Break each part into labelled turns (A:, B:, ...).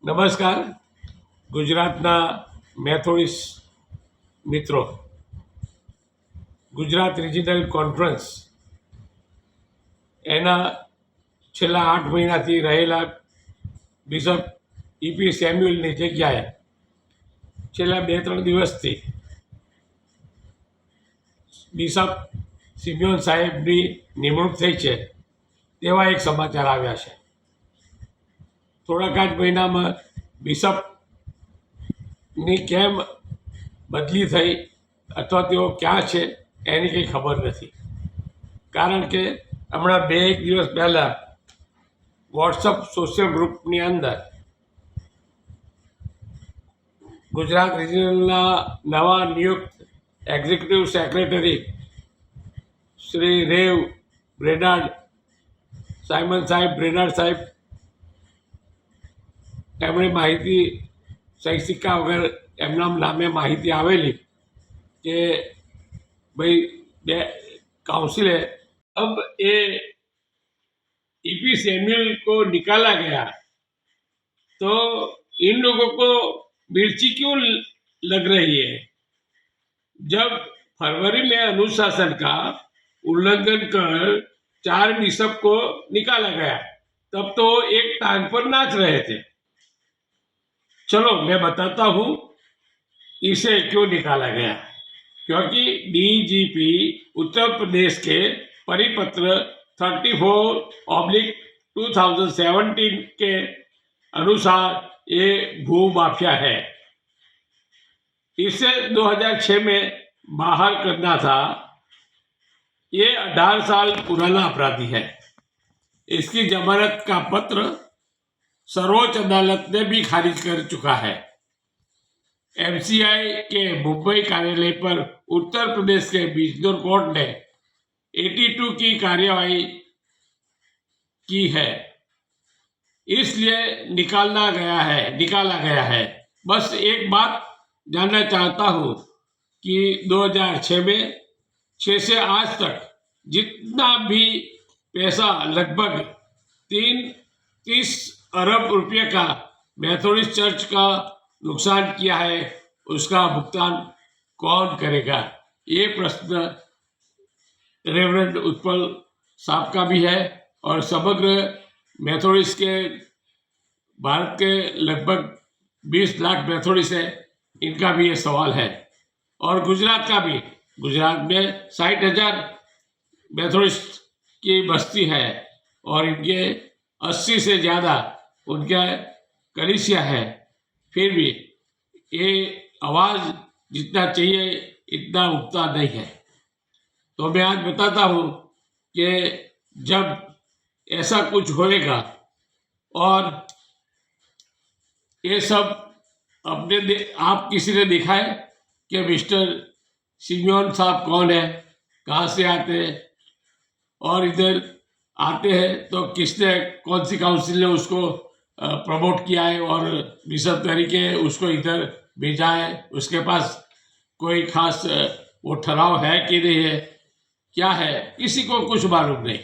A: નમસ્કાર. ગુજરાતના મેથોડિસ્ટ મિત્રો, ગુજરાત રિજિનલ કોન્ફરન્સ એના છેલ્લા 8 મહિનાથી રહેલા બિશપ ઈપી સેમ્યુઅલની જગ્યાએ છેલ્લા 2-3 દિવસથી બિશપ સિમિયોન સાહેબની નિમણૂક થઈ છે તેવા એક સમાચાર આવ્યા છે. થોડાક જ મહિનામાં બિશપની કેમ બદલી થઈ અથવા તેઓ ક્યાં છે એની કંઈ ખબર નથી. કારણ કે હમણાં 2-1 દિવસ પહેલાં વોટ્સઅપ સોશિયલ ગ્રુપની અંદર ગુજરાત રિજિયનના નવા નિયુક્ત એક્ઝિક્યુટિવ સેક્રેટરી શ્રી રેવ બ્રેનાર્ડ સાયમન સાહેબ બ્રેનાર્ડ સાહેબ એમણે માહિતી સહી સિક્કા વગર એમના નામે માહિતી આવેલી कि भाई काउंसिल है, अब ये ईपी सैमुअल को निकाला गया तो इन लोगों को मिर्ची क्यों लग रही है? जब फरवरी में अनुशासन का उल्लंघन कर 4 बिशप को निकाला गया तब तो एक टांग पर नाच रहे थे. चलो मैं बताता हूँ इसे क्यों निकाला गया. क्योंकि डीजीपी उत्तर प्रदेश के परिपत्र 34/2017 के अनुसार ये भू माफिया है. इसे 2006 में बाहर करना था. ये 18 साल पुराना अपराधी है. इसकी जमानत का पत्र सर्वोच्च अदालत ने भी खारिज कर चुका है. एमसीआई के मुंबई कार्यालय पर उत्तर प्रदेश के बिजनौर कोर्ट ने 82 की कार्यवाही की है, इसलिए निकाला गया है. बस एक बात जानना चाहता हूँ कि 2006 में 6 से आज तक जितना भी पैसा लगभग 30 अरब रुपये का मेथोडिस्ट चर्च का नुकसान किया है, उसका भुगतान कौन करेगा? ये प्रश्न रेवरेंड उत्पल साहब का भी है और समग्र मेथोडिस्ट के भारत के लगभग 20 लाख मेथोडिस्ट है, इनका भी ये सवाल है. और गुजरात का भी. गुजरात में 60,000 मेथोडिस्ट की बस्ती है और इनके 80 से ज़्यादा उनका कलीसिया है. फिर भी ये आवाज़ जितना चाहिए इतना उठता नहीं है. तो मैं आज बताता हूँ कि जब ऐसा कुछ होएगा और ये सब आप किसी ने देखा है कि मिस्टर सिमियोन साहब कौन है, कहाँ से आते हैं और इधर आते हैं तो किसने कौन सी काउंसिल ने उसको प्रमोट किया है और बिशप तरीके उसको इधर भेजा है? उसके पास कोई खास वो ठहराव है कि नहीं है, क्या है, किसी को कुछ मालूम नहीं.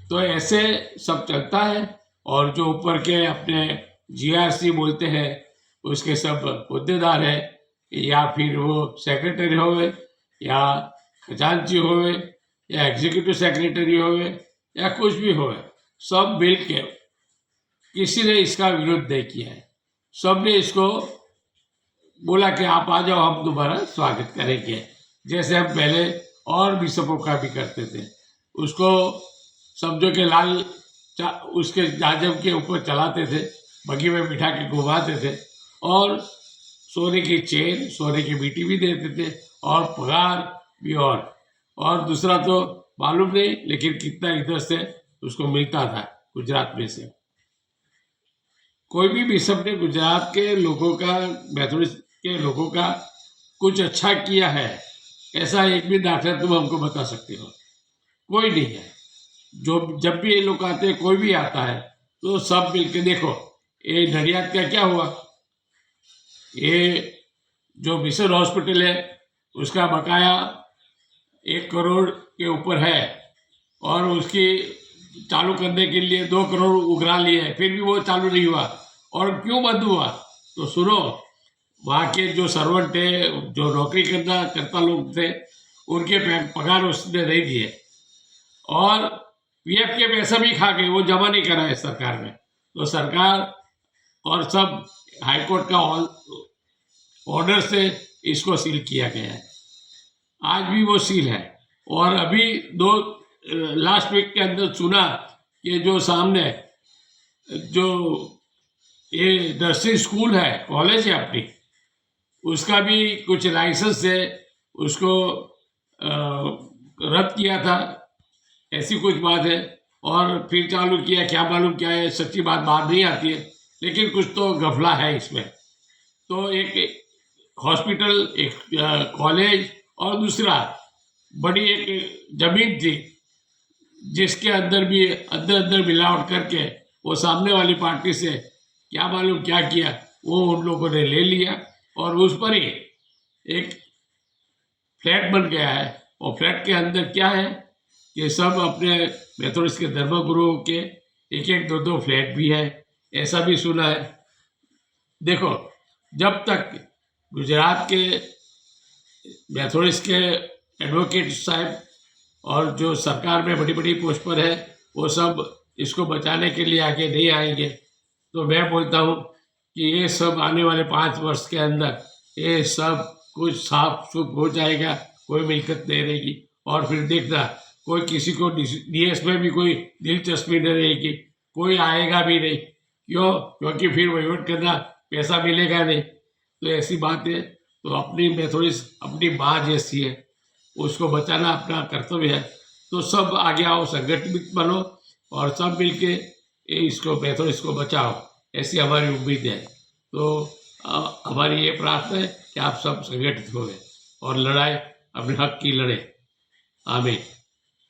A: तो ऐसे सब चलता है. और जो ऊपर के अपने जीआरसी बोलते हैं उसके सब अहदेदार है, या फिर वो सेक्रेटरी होवे या खजांची होवे या एग्जीक्यूटिव सेक्रेटरी होवे या कुछ भी होवे, सब मिल के किसी ने इसका विरोध नहीं किया है. सब ने इसको बोला कि आप आ जाओ, हम तुम्हारा स्वागत करेंगे, जैसे हम पहले और बिशपों का भी करते थे. उसको समझो के लाल उसके जाजम के ऊपर चलाते थे, बगी में बिठा के घुमाते थे और सोने की चेन सोने की बीटी भी देते थे और पगार भी. और दूसरा तो मालूम नहीं, लेकिन कितना इधर से उसको मिलता था गुजरात में से. कोई भी बिशप ने गुजरात के लोगों का, मेथोडिस्ट के लोगों का कुछ अच्छा किया है ऐसा एक भी दाखला तुम हमको बता सकते हो? कोई नहीं है. जब भी ये लोग आते हैं, कोई भी आता है तो सब मिलके देखो. ये नडियाद का क्या हुआ? ये जो मिशन हॉस्पिटल है उसका बकाया 1 करोड़ के ऊपर है और उसकी चालू करने के लिए 2 करोड़ उगरा लिए, फिर भी वो चालू नहीं हुआ. और क्यों बंद हुआ? तो सुनो, वहाँ के जो सर्वेंट थे, जो नौकरी करता लोग थे, उनके पगार उसने नहीं दिए और पीएफ के पैसा भी खा गए, वो जमा नहीं करा है सरकार ने। तो सरकार और सब हाईकोर्ट का ऑर्डर से इसको सील किया गया है। आज भी वो सील है। और अभी लास्ट वीक के अंदर सुना कि जो सामने जो ये नर्सिंग स्कूल है, कॉलेज है अपनी, उसका भी कुछ लाइसेंस है, उसको रद्द किया था, ऐसी कुछ बात है। और फिर चालू किया, क्या मालूम क्या है, सच्ची बात बाहर नहीं आती है, लेकिन कुछ तो घपला है इसमें। तो एक हॉस्पिटल, एक कॉलेज और दूसरा बड़ी एक जमीन थी जिसके अंदर भी अंदर मिलावट करके वो सामने वाली पार्टी से क्या मालूम क्या किया, वो उन लोगों ने ले लिया और उस पर ही एक फ्लैट बन गया है। और फ्लैट के अंदर क्या है कि सब अपने मेथोडिस्ट के धर्मगुरुओं के एक एक दो दो फ्लैट भी है, ऐसा भी सुना है। देखो, जब तक गुजरात के मेथोडिस्ट के एडवोकेट साहब और जो सरकार में बड़ी बड़ी पोस्ट पर है, वो सब इसको बचाने के लिए आगे नहीं आएंगे, तो मैं बोलता हूँ कि ये सब आने वाले 5 वर्ष के अंदर ये सब कुछ साफ सुफ हो जाएगा, कोई मिलकत नहीं रहेगी। और फिर देखना, कोई किसी को डीएस में भी कोई दिलचस्पी नहीं रहेगी, कोई आएगा भी नहीं। क्यों? क्योंकि फिर वहीवट करना, पैसा मिलेगा नहीं। तो ऐसी बात है। तो अपनी मेथोडिस्ट अपनी माँ जैसी है, उसको बचाना अपना कर्तव्य है। तो सब आगे आओ, संगठित बनो और सब मिलके इसको मेथोडिस्ट को बचाओ, ऐसी हमारी उम्मीद है। तो हमारी ये प्रार्थना है कि आप सब संगठित हो गए और लड़ाई अपने हक की लड़े। आमीन।